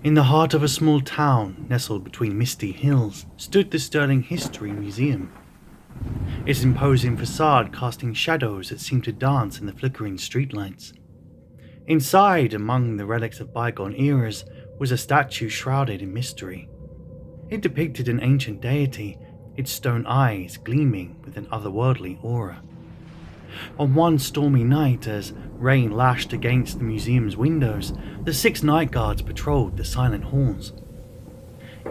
In the heart of a small town nestled between misty hills stood the Sterling History Museum. Its imposing facade casting shadows that seemed to dance in the flickering streetlights. Inside, among the relics of bygone eras, was a statue shrouded in mystery. It depicted an ancient deity, its stone eyes gleaming with an otherworldly aura. On one stormy night, as rain lashed against the museum's windows, the 6 night guards patrolled the silent halls.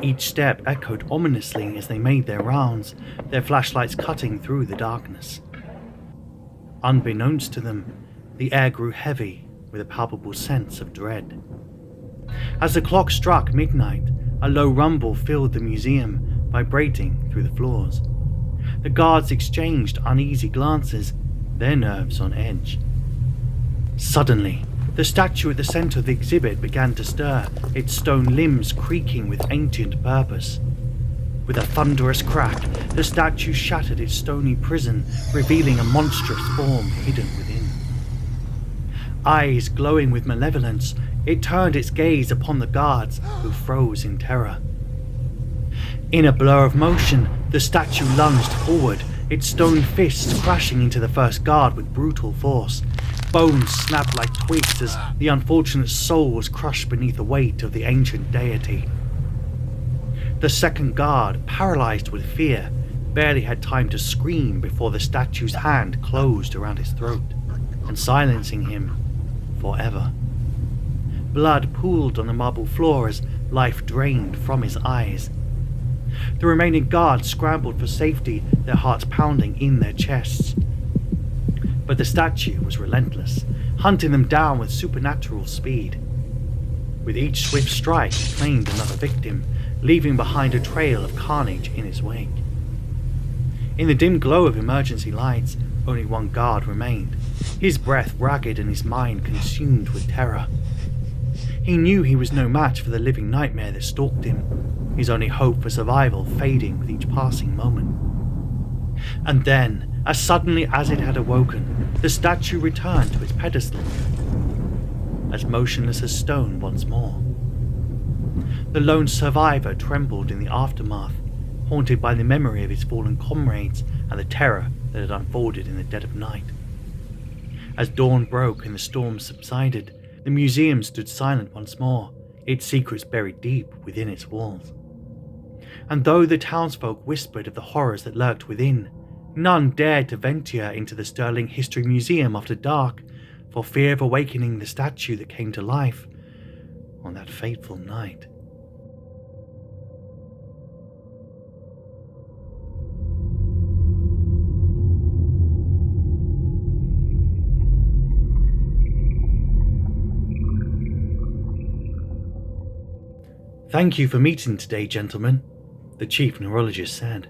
Each step echoed ominously as they made their rounds, their flashlights cutting through the darkness. Unbeknownst to them, the air grew heavy with a palpable sense of dread. As the clock struck midnight, a low rumble filled the museum, vibrating through the floors. The guards exchanged uneasy glances, their nerves on edge. Suddenly, the statue at the center of the exhibit began to stir, its stone limbs creaking with ancient purpose. With a thunderous crack, the statue shattered its stony prison, revealing a monstrous form hidden within. Eyes glowing with malevolence, it turned its gaze upon the guards, who froze in terror. In a blur of motion, the statue lunged forward, its stone fists crashing into the first guard with brutal force. Bones snapped like twigs as the unfortunate soul was crushed beneath the weight of the ancient deity. The second guard, paralyzed with fear, barely had time to scream before the statue's hand closed around his throat, and silencing him forever. Blood pooled on the marble floor as life drained from his eyes. The remaining guards scrambled for safety, their hearts pounding in their chests. But the statue was relentless, hunting them down with supernatural speed. With each swift strike, it claimed another victim, leaving behind a trail of carnage in its wake. In the dim glow of emergency lights, only one guard remained, his breath ragged and his mind consumed with terror. He knew he was no match for the living nightmare that stalked him, his only hope for survival fading with each passing moment. And then, as suddenly as it had awoken, the statue returned to its pedestal, as motionless as stone once more. The lone survivor trembled in the aftermath, haunted by the memory of his fallen comrades and the terror that had unfolded in the dead of night. As dawn broke and the storm subsided, the museum stood silent once more, its secrets buried deep within its walls. And though the townsfolk whispered of the horrors that lurked within, none dared to venture into the Sterling History Museum after dark, for fear of awakening the statue that came to life on that fateful night. "Thank you for meeting today, gentlemen," the chief neurologist said.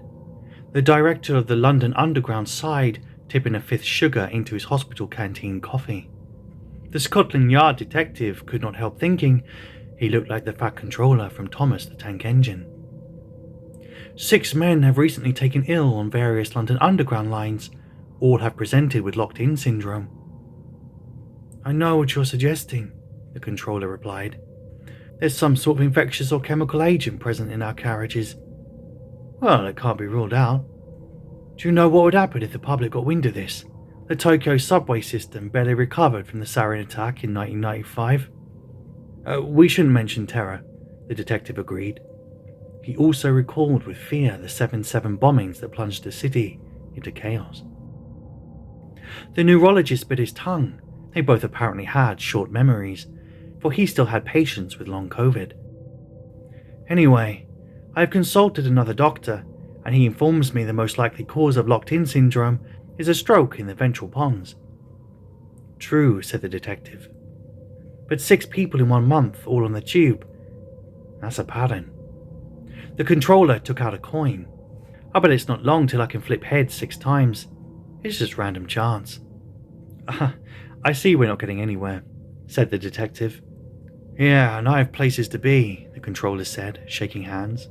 The director of the London Underground sighed, tipping a fifth sugar into his hospital canteen coffee. The Scotland Yard detective could not help thinking he looked like the Fat Controller from Thomas the Tank Engine. 6 men have recently taken ill on various London Underground lines. All have presented with locked-in syndrome. "I know what you're suggesting," the controller replied. "There's some sort of infectious or chemical agent present in our carriages. Well, it can't be ruled out. Do you know what would happen if the public got wind of this? The Tokyo subway system barely recovered from the sarin attack in 1995. We shouldn't mention terror," the detective agreed. He also recalled with fear the 7/7 bombings that plunged the city into chaos. The neurologist bit his tongue. They both apparently had short memories, for he still had patients with long COVID. "Anyway, I have consulted another doctor, and he informs me the most likely cause of locked-in syndrome is a stroke in the ventral pons." "True," said the detective. "But 6 people in 1 month, all on the tube. That's a pattern." The controller took out a coin. "I bet it's not long till I can flip heads 6 times. It's just random chance." "I see we're not getting anywhere," said the detective. "Yeah, and I have places to be," the controller said, shaking hands.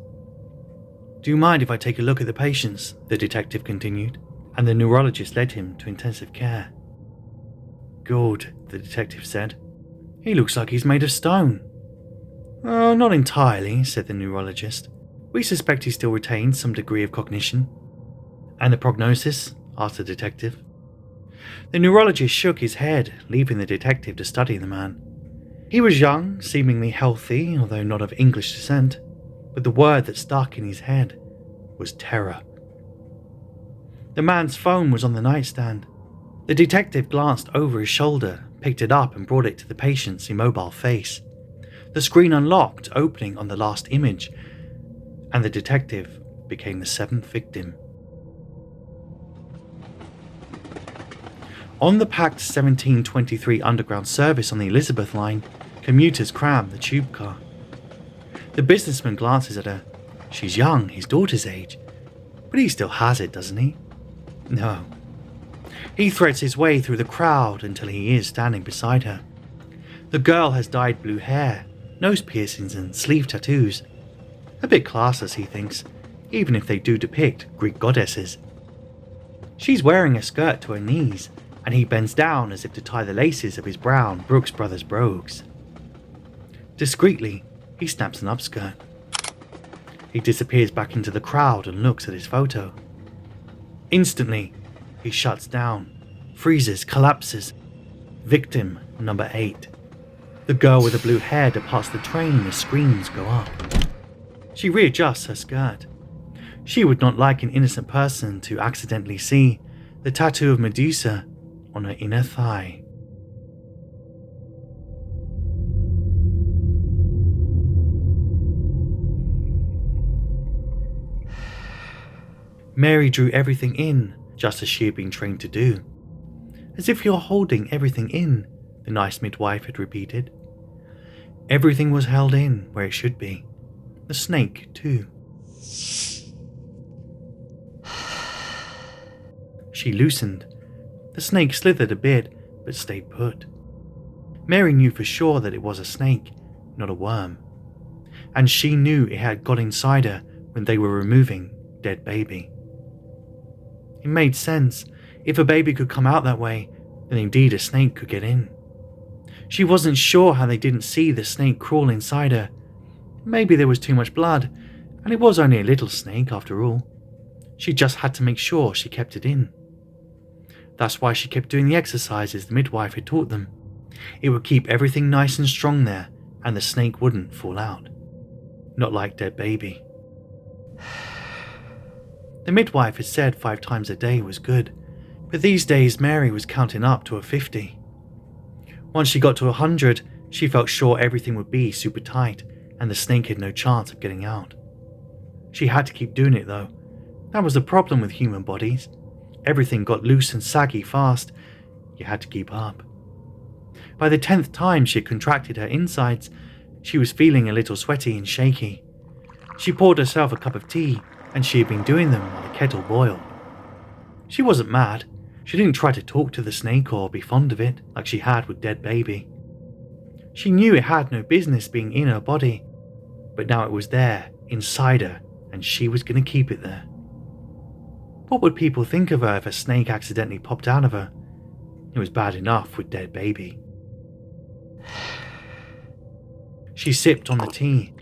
"Do you mind if I take a look at the patients?" the detective continued, and the neurologist led him to intensive care. "Good," the detective said. "He looks like he's made of stone." "Oh, not entirely," said the neurologist. "We suspect he still retains some degree of cognition." "And the prognosis?" asked the detective. The neurologist shook his head, leaving the detective to study the man. He was young, seemingly healthy, although not of English descent, but the word that stuck in his head was terror. The man's phone was on the nightstand. The detective glanced over his shoulder, picked it up and brought it to the patient's immobile face. The screen unlocked, opening on the last image, and the detective became the seventh victim. On the packed 1723 Underground service on the Elizabeth line, commuters crammed the tube car. The businessman glances at her. She's young, his daughter's age, but he still has it, doesn't he? No. He threads his way through the crowd until he is standing beside her. The girl has dyed blue hair, nose piercings and sleeve tattoos. A bit classless, he thinks, even if they do depict Greek goddesses. She's wearing a skirt to her knees, and he bends down as if to tie the laces of his brown Brooks Brothers brogues. Discreetly, he snaps an upskirt. He disappears back into the crowd and looks at his photo. Instantly, he shuts down, freezes, collapses. Victim number 8. The girl with the blue hair departs the train as screams go up. She readjusts her skirt. She would not like an innocent person to accidentally see the tattoo of Medusa on her inner thigh. Mary drew everything in, just as she had been trained to do. "As if you're holding everything in," the nice midwife had repeated. Everything was held in where it should be. The snake, too. She loosened. The snake slithered a bit, but stayed put. Mary knew for sure that it was a snake, not a worm. And she knew it had got inside her when they were removing dead baby. It made sense. If a baby could come out that way, then indeed a snake could get in. She wasn't sure how they didn't see the snake crawl inside her. Maybe there was too much blood, and it was only a little snake after all. She just had to make sure she kept it in. That's why she kept doing the exercises the midwife had taught them. It would keep everything nice and strong there, and the snake wouldn't fall out. Not like dead baby. The midwife had said 5 times a day was good, but these days Mary was counting up to a 50. Once she got to 100, she felt sure everything would be super tight, and the snake had no chance of getting out. She had to keep doing it though. That was the problem with human bodies. Everything got loose and saggy fast. You had to keep up. By the 10th time she had contracted her insides, she was feeling a little sweaty and shaky. She poured herself a cup of tea, and she had been doing them while the kettle boiled. She wasn't mad. She didn't try to talk to the snake or be fond of it like she had with dead baby. She knew it had no business being in her body, but now it was there, inside her, and she was going to keep it there. What would people think of her if a snake accidentally popped out of her? It was bad enough with dead baby. She sipped on the tea.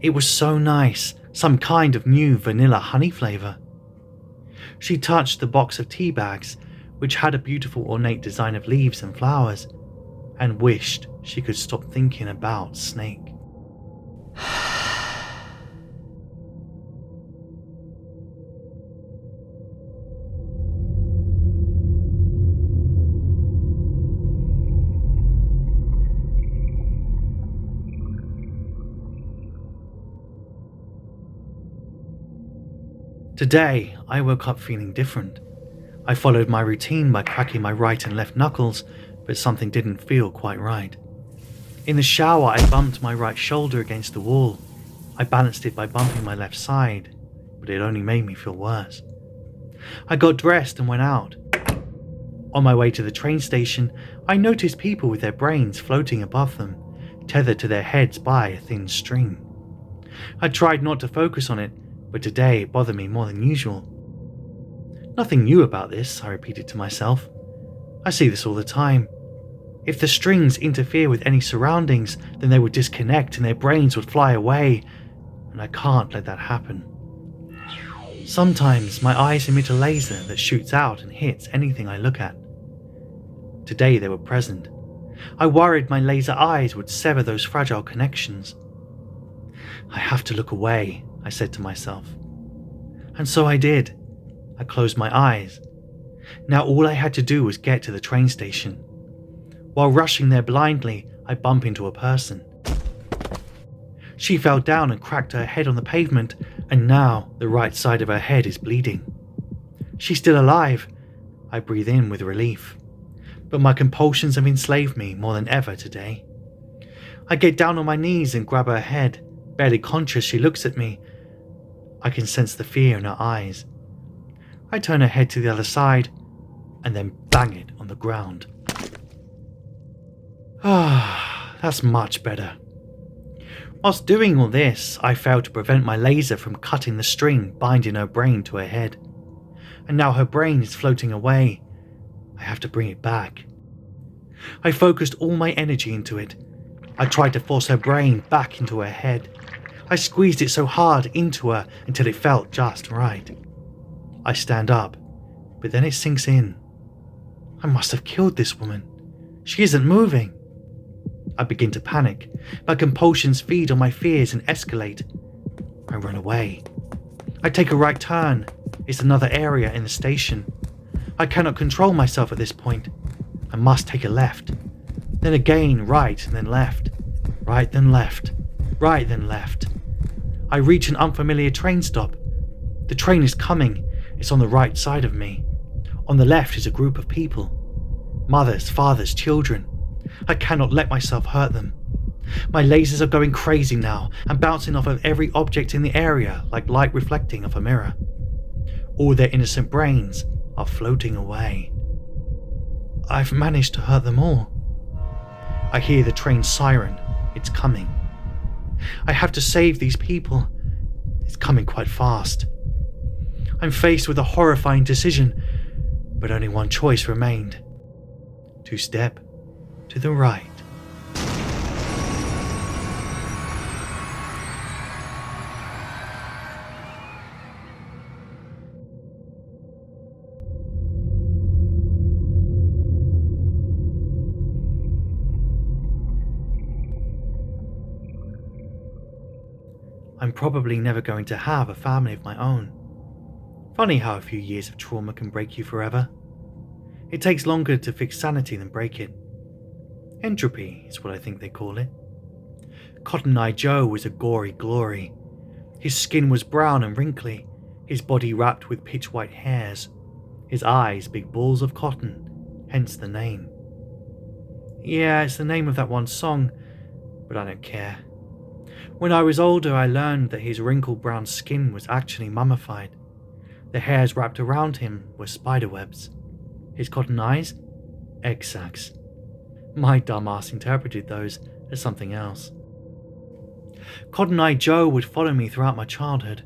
It was so nice, some kind of new vanilla honey flavour. She touched the box of tea bags, which had a beautiful ornate design of leaves and flowers, and wished she could stop thinking about snake. Today, I woke up feeling different. I followed my routine by cracking my right and left knuckles, but something didn't feel quite right. In the shower, I bumped my right shoulder against the wall. I balanced it by bumping my left side, but it only made me feel worse. I got dressed and went out. On my way to the train station, I noticed people with their brains floating above them, tethered to their heads by a thin string. I tried not to focus on it, but today it bothered me more than usual. Nothing new about this, I repeated to myself. I see this all the time. If the strings interfere with any surroundings, then they would disconnect and their brains would fly away, and I can't let that happen. Sometimes my eyes emit a laser that shoots out and hits anything I look at. Today they were present. I worried my laser eyes would sever those fragile connections. I have to look away, I said to myself. And so I did. I closed my eyes. Now all I had to do was get to the train station. While rushing there blindly, I bump into a person. She fell down and cracked her head on the pavement, and now the right side of her head is bleeding. She's still alive. I breathe in with relief. But my compulsions have enslaved me more than ever today. I get down on my knees and grab her head. Barely conscious, she looks at me. I can sense the fear in her eyes. I turn her head to the other side and then bang it on the ground. That's much better. Whilst doing all this, I failed to prevent my laser from cutting the string binding her brain to her head. And now her brain is floating away. I have to bring it back. I focused all my energy into it. I tried to force her brain back into her head. I squeezed it so hard into her until it felt just right. I stand up, but then it sinks in. I must have killed this woman. She isn't moving. I begin to panic. My compulsions feed on my fears and escalate. I run away. I take a right turn. It's another area in the station. I cannot control myself at this point. I must take a left. Then again right and then left. Right then left. Right then left. I reach an unfamiliar train stop. The train is coming. It's on the right side of me. On the left is a group of people. Mothers, fathers, children. I cannot let myself hurt them. My lasers are going crazy now and bouncing off of every object in the area like light reflecting off a mirror. All their innocent brains are floating away. I've managed to hurt them all. I hear the train siren. It's coming. I have to save these people. It's coming quite fast. I'm faced with a horrifying decision, but only one choice remained. To step to the right. I'm probably never going to have a family of my own. Funny how a few years of trauma can break you forever. It takes longer to fix sanity than break it. Entropy is what I think they call it. Cotton Eye Joe was a gory glory. His skin was brown and wrinkly, his body wrapped with pitch white hairs, his eyes big balls of cotton, hence the name. Yeah, it's the name of that one song, but I don't care. When I was older, I learned that his wrinkled brown skin was actually mummified. The hairs wrapped around him were spider webs. His cotton eyes? Egg sacs. My dumbass interpreted those as something else. Cotton Eye Joe would follow me throughout my childhood.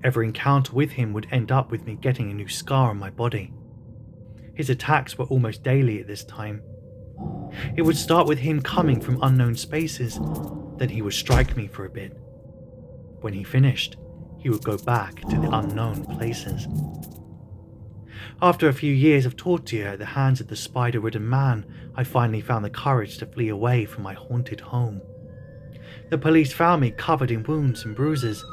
Every encounter with him would end up with me getting a new scar on my body. His attacks were almost daily at this time. It would start with him coming from unknown spaces, then he would strike me for a bit. When he finished, he would go back to the unknown places. After a few years of torture at the hands of the spider-ridden man, I finally found the courage to flee away from my haunted home. The police found me covered in wounds and bruises,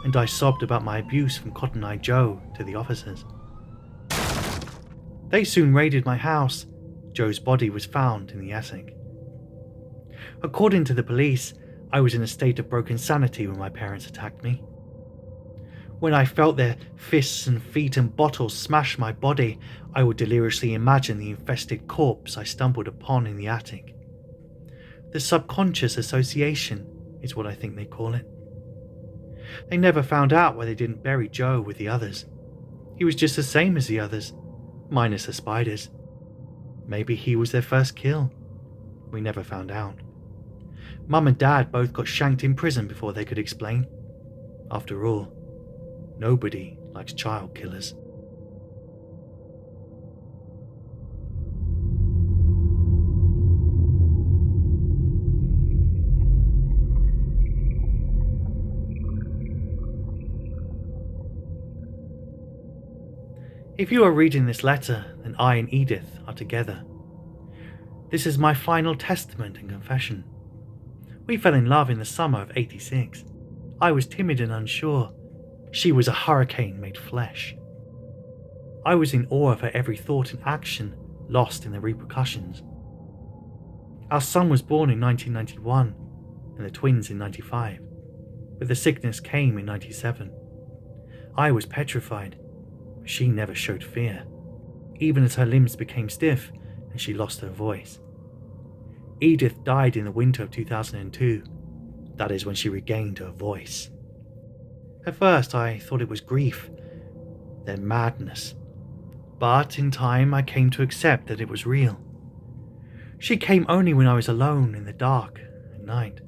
and I sobbed about my abuse from Cotton Eye Joe to the officers. They soon raided my house. Joe's body was found in the attic. According to the police, I was in a state of broken sanity when my parents attacked me. When I felt their fists and feet and bottles smash my body, I would deliriously imagine the infested corpse I stumbled upon in the attic. The subconscious association is what I think they call it. They never found out why they didn't bury Joe with the others. He was just the same as the others, minus the spiders. Maybe he was their first kill. We never found out. Mum and Dad both got shanked in prison before they could explain. After all, nobody likes child killers. If you are reading this letter, then I and Edith are together. This is my final testament and confession. We fell in love in the summer of '86. I was timid and unsure. She was a hurricane made flesh. I was in awe of her every thought and action, lost in the repercussions. Our son was born in 1991, and the twins in '95, but the sickness came in '97. I was petrified, but she never showed fear, even as her limbs became stiff and she lost her voice. Edith died in the winter of 2002. That is when she regained her voice. At first I thought it was grief, then madness. But in time I came to accept that it was real. She came only when I was alone in the dark at night.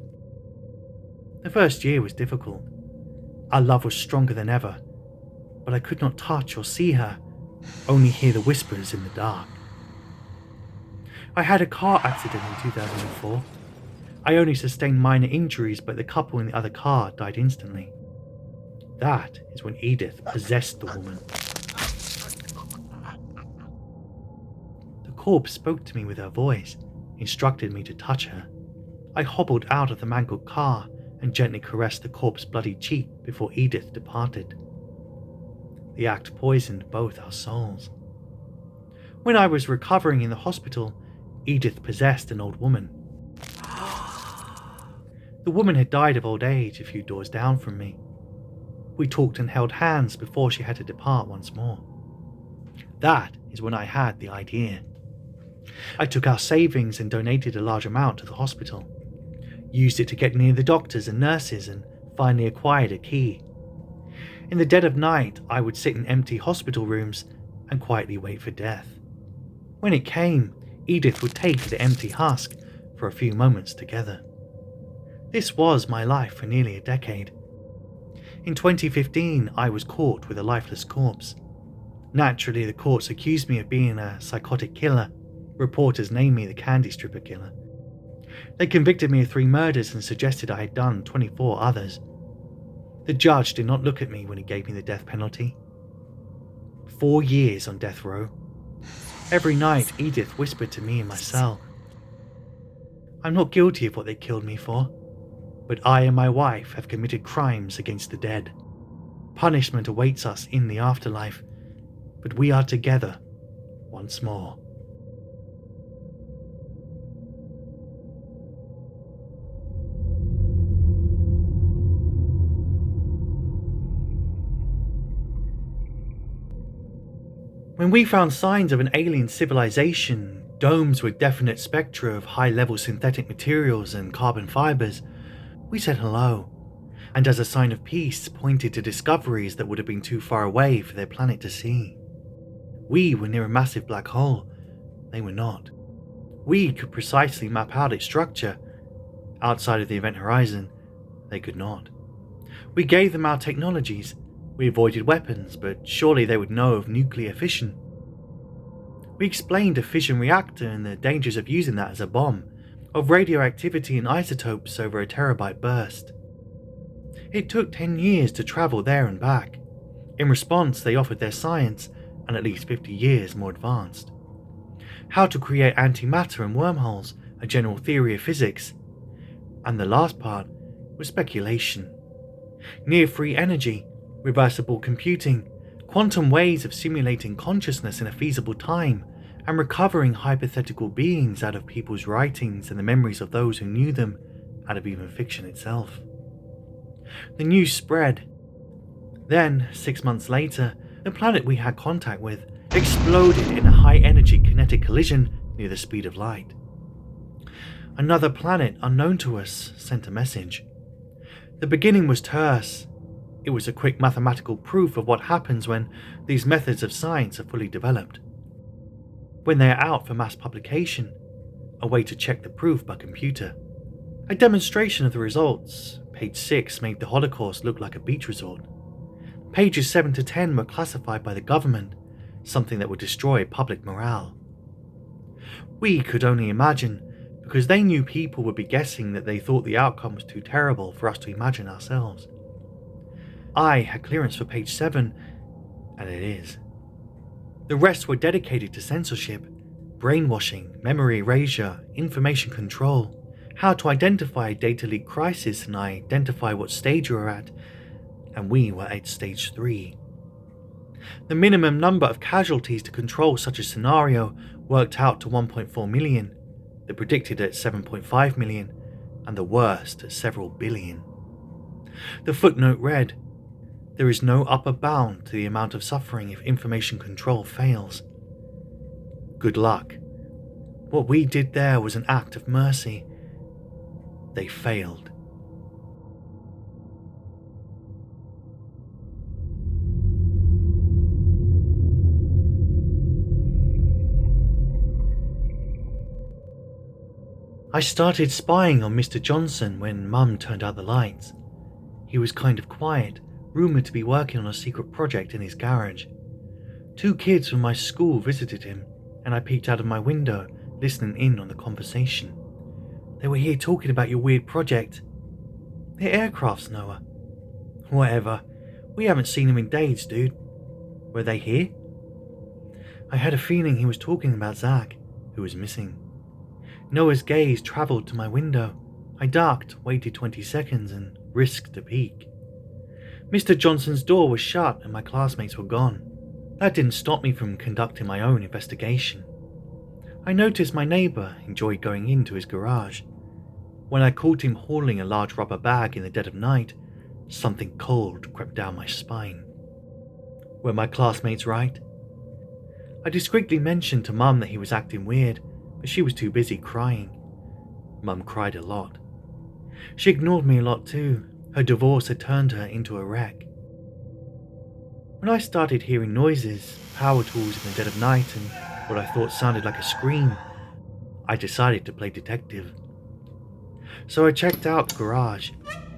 The first year was difficult. Our love was stronger than ever, but I could not touch or see her, only hear the whispers in the dark. I had a car accident in 2004. I only sustained minor injuries, but the couple in the other car died instantly. That is when Edith possessed the woman. The corpse spoke to me with her voice, instructed me to touch her. I hobbled out of the mangled car and gently caressed the corpse's bloody cheek before Edith departed. The act poisoned both our souls. When I was recovering in the hospital, Edith possessed an old woman. The woman had died of old age a few doors down from me. We talked and held hands before she had to depart once more. That is when I had the idea. I took our savings and donated a large amount to the hospital, used it to get near the doctors and nurses, and finally acquired a key. In the dead of night, I would sit in empty hospital rooms and quietly wait for death. When it came, Edith would take the empty husk for a few moments together. This was my life for nearly a decade. In 2015, I was caught with a lifeless corpse. Naturally, the courts accused me of being a psychotic killer. Reporters named me the candy stripper killer. They convicted me of 3 murders and suggested I had done 24 others. The judge did not look at me when he gave me the death penalty. 4 years on death row. Every night, Edith whispered to me in my cell, "I'm not guilty of what they killed me for, but I and my wife have committed crimes against the dead. Punishment awaits us in the afterlife, but we are together once more." When we found signs of an alien civilization, domes with definite spectra of high-level synthetic materials and carbon fibers, we said hello, and as a sign of peace pointed to discoveries that would have been too far away for their planet to see. We were near a massive black hole. They were not. We could precisely map out its structure. Outside of the event horizon, they could not. We gave them our technologies. We avoided weapons, but surely they would know of nuclear fission. We explained a fission reactor and the dangers of using that as a bomb, of radioactivity and isotopes over a terabyte burst. It took 10 years to travel there and back. In response, they offered their science, and at least 50 years more advanced. How to create antimatter and wormholes, a general theory of physics. And the last part was speculation. Near-free energy, reversible computing, quantum ways of simulating consciousness in a feasible time, and recovering hypothetical beings out of people's writings and the memories of those who knew them, out of even fiction itself. The news spread. Then, 6 months later, the planet we had contact with exploded in a high-energy kinetic collision near the speed of light. Another planet unknown to us sent a message. The beginning was terse. It was a quick mathematical proof of what happens when these methods of science are fully developed. When they are out for mass publication, a way to check the proof by computer. A demonstration of the results. Page 6 made the Holocaust look like a beach resort. Pages 7 to 10 were classified by the government, something that would destroy public morale. We could only imagine, because they knew people would be guessing that they thought the outcome was too terrible for us to imagine ourselves. I had clearance for page 7, and it is. The rest were dedicated to censorship, brainwashing, memory erasure, information control, how to identify a data leak crisis and identify what stage you were at, and we were at stage 3. The minimum number of casualties to control such a scenario worked out to 1.4 million, the predicted at 7.5 million, and the worst at several billion. The footnote read, "There is no upper bound to the amount of suffering if information control fails. Good luck. What we did there was an act of mercy. They failed." I started spying on Mr. Johnson when Mum turned out the lights. He was kind of quiet, rumoured to be working on a secret project in his garage. 2 kids from my school visited him, and I peeked out of my window, listening in on the conversation. "They were here talking about your weird project." "They're aircrafts, Noah." "Whatever. We haven't seen them in days, dude." "Were they here?" I had a feeling he was talking about Zach, who was missing. Noah's gaze travelled to my window. I ducked, waited 20 seconds, and risked a peek. Mr. Johnson's door was shut and my classmates were gone. That didn't stop me from conducting my own investigation. I noticed my neighbour enjoyed going into his garage. When I caught him hauling a large rubber bag in the dead of night, something cold crept down my spine. Were my classmates right? I discreetly mentioned to Mum that he was acting weird, but she was too busy crying. Mum cried a lot. She ignored me a lot too. Her divorce had turned her into a wreck. When I started hearing noises, power tools in the dead of night, and what I thought sounded like a scream, I decided to play detective. So I checked out the garage.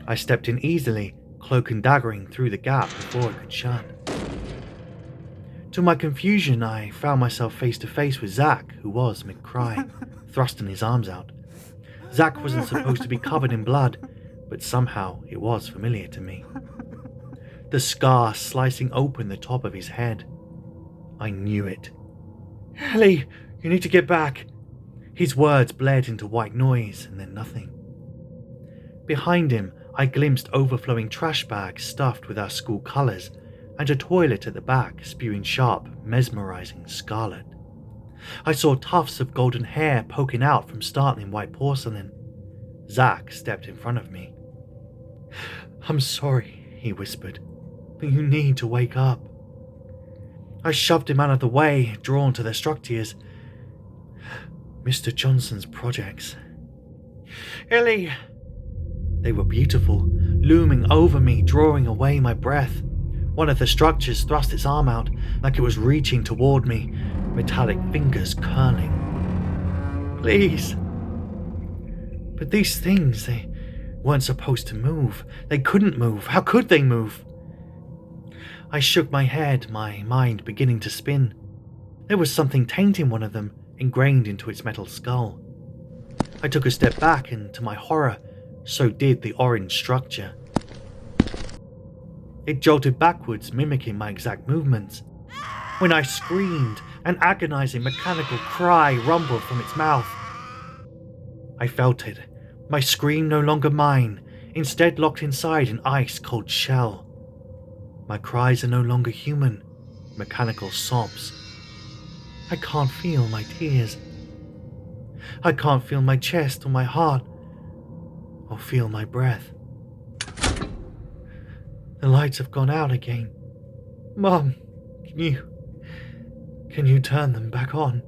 I stepped in easily, cloak and daggering through the gap before it could shut. To my confusion, I found myself face to face with Zach, who was mid-cry, thrusting his arms out. Zach wasn't supposed to be covered in blood, but somehow it was familiar to me. The scar slicing open the top of his head. I knew it. "Ellie, you need to get back." His words bled into white noise and then nothing. Behind him, I glimpsed overflowing trash bags stuffed with our school colours and a toilet at the back spewing sharp, mesmerising scarlet. I saw tufts of golden hair poking out from startling white porcelain. Zach stepped in front of me. "I'm sorry," he whispered, "but you need to wake up." I shoved him out of the way, drawn to the structures. Mr. Johnson's projects. "Ellie!" They were beautiful, looming over me, drawing away my breath. One of the structures thrust its arm out, like it was reaching toward me, metallic fingers curling. "Please." But these things, they weren't supposed to move. They couldn't move. How could they move? I shook my head, my mind beginning to spin. There was something tainting one of them, ingrained into its metal skull. I took a step back, and to my horror, so did the orange structure. It jolted backwards, mimicking my exact movements. When I screamed, an agonizing mechanical cry rumbled from its mouth. I felt it, my scream no longer mine, instead locked inside an ice-cold shell. My cries are no longer human, mechanical sobs. I can't feel my tears. I can't feel my chest or my heart, or feel my breath. The lights have gone out again. Mom, can you turn them back on?